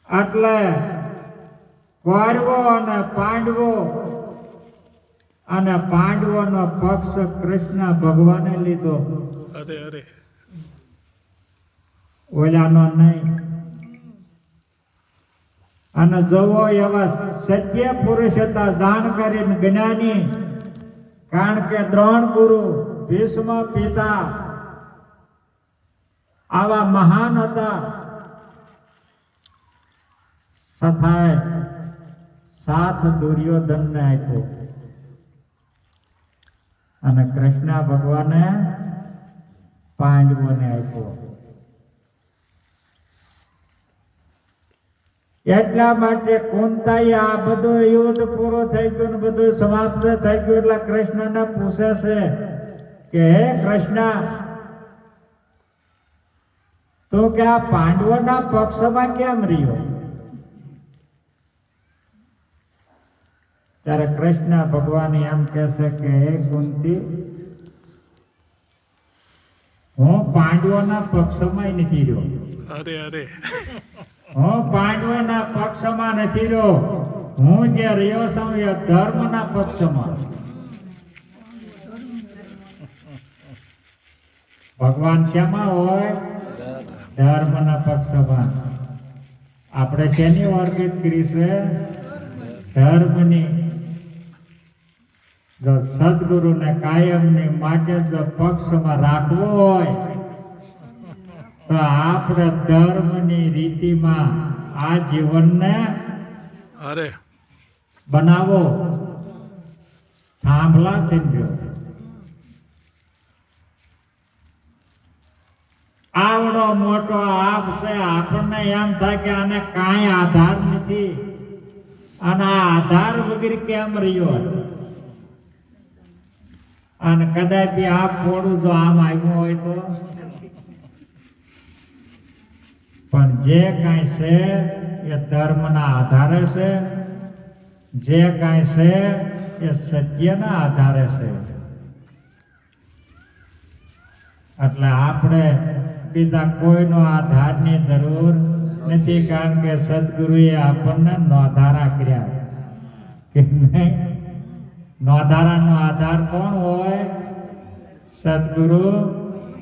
એટલે કૌરવો અને પાંડવો અને પાંડવોનો પક્ષ કૃષ્ણ ભગવાને લીધો, અરે અરે ઓલાનો નહીં. અને જોવો એવા સત્ય પુરુષ હતા, જાણકારી જ્ઞાની. કારણ કે દ્રોણ ગુરુ, ભીષ્મ પિતા આવા મહાન હતા, છતાંય સાથ દુર્યોધનને આપ્યો અને કૃષ્ણ ભગવાને પાંડવોને આપ્યો. એટલા માટે કુંતાઈ આ બધું યુદ્ધ પૂરો થઈ ગયું ને બધું સમાપ્ત થઈ ગયું એટલે કૃષ્ણને પૂછે છે કે હે કૃષ્ણ, તો કે આ પાંડવોના પક્ષમાં કેમ રહ્યો? ત્યારે કૃષ્ણ ભગવાન એમ કહે છે કે હે કુંતી, હું પાંડવોના પક્ષમાં નથી રહ્યો. અરે અરે હું પાંડવોના પક્ષમાં નથી રહ્યો, હું જે રહ્યો છું એ ધર્મના પક્ષમાં. ભગવાન શેમાં હોય? ધર્મના પક્ષમાં. આપણે શેની વર્ગીત કરી છે? ધર્મની. જો સદગુરુને કાયમની માટે જો પક્ષમાં રાખવો હોય તો આપણે ધર્મની રીતિમાં આ જીવનને અરે બનાવો. થાંભલા થઈ ગયો. આવડો મોટો આપ છે, આપણને એમ થાય કે આને કાંઈ આધાર નથી, અને આ આધાર વગર કેમ રહ્યો? અને કદાચ આ પોડું જો આમ આવ્યું હોય તો, પણ જે કાંઈ છે એ ધર્મના આધારે છે, જે કાંઈ છે એ સત્યના આધારે છે. એટલે આપણે બીજા કોઈનો આધારની જરૂર નથી, કારણ કે સદગુરુએ આપણને નોધારા કર્યા કે નહીં. નોધારાનો આધાર કોણ હોય? સદગુરુ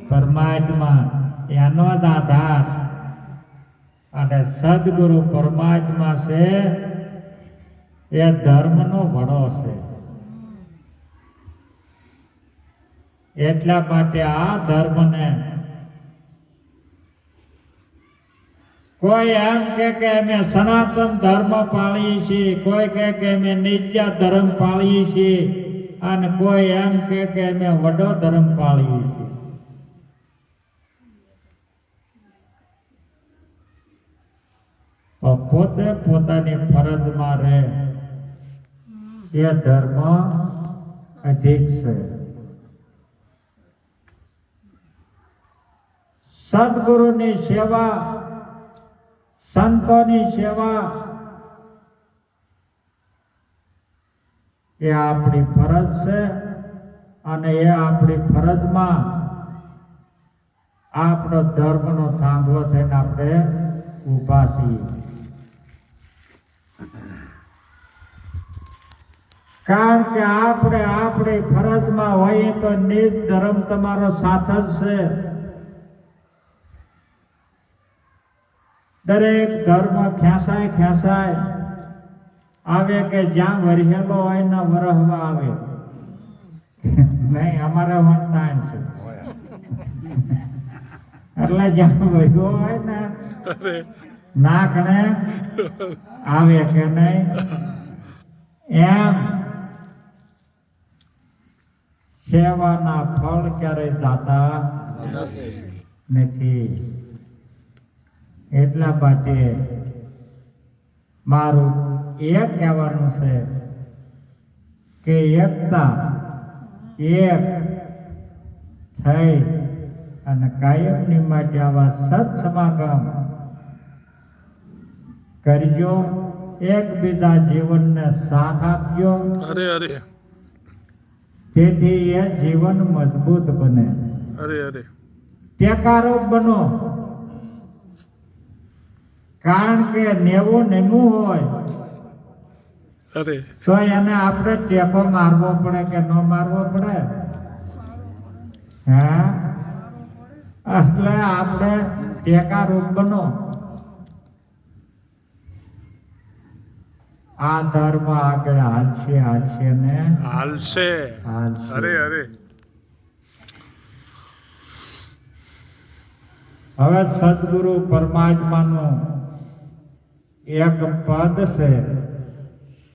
પરમાત્મા, એનો જ આધાર. અને સદગુરુ પરમાત્મા છે એ ધર્મનો વડો છે. એટલા માટે આ ધર્મને કોઈ એમ કે અમે સનાતન ધર્મ પાળીએ છીએ, કોઈ કહે કે અમે નિત્ય ધર્મ પાળીએ છીએ, અને કોઈ એમ કે અમે વડો ધર્મ પાળીએ છીએ. પોતે પોતાની ફરજમાં રહે એ ધર્મ અધિક છે. સદગુરુની સેવા, સંતોની સેવા એ આપણી ફરજ છે, અને એ આપણી ફરજમાં આપણો ધર્મનો થાંભલો થઈને આપણે ઊભા છીએ. કારણ કે આપણે આપણી ફરજમાં હોઈએ તો નિજ ધર્મ તમારો સાથ જ છે. દરેક ધર્મ ખેંચાય આવે કે જ્યાં વરિયેલો હોય ને વરહવા આવે. નહીં, અમારે વંતાણ છે એટલે જ્યાં વરિયો હોય ને નાકને આવે કે નહીં. એમ સેવાના ફળ ક્યારેય જાતા નથી. એટલા માટે મારું એક કહેવાનું છે કે એકતા એક થઈ અને કાયમની માટે આવા સત્સમાગમ કરજો, એકબીજા જીવનને સાથ આપજો. અરે અરે તેથી એ જીવન મજબૂત બને. અરે અરે ટેકારૂપ બનો. કારણ કે નેવું નિમું હોય અરે તો એને આપણે ટેકો મારવો પડે કે ન મારવો પડે? હા, એટલે આપણે ટેકારૂપ બનો. આ ધર્મ આગળ હાલશે ને હાલશે. હાલશે. અરે અરે હવે સદગુરુ પરમાત્માનું એક પદ છે,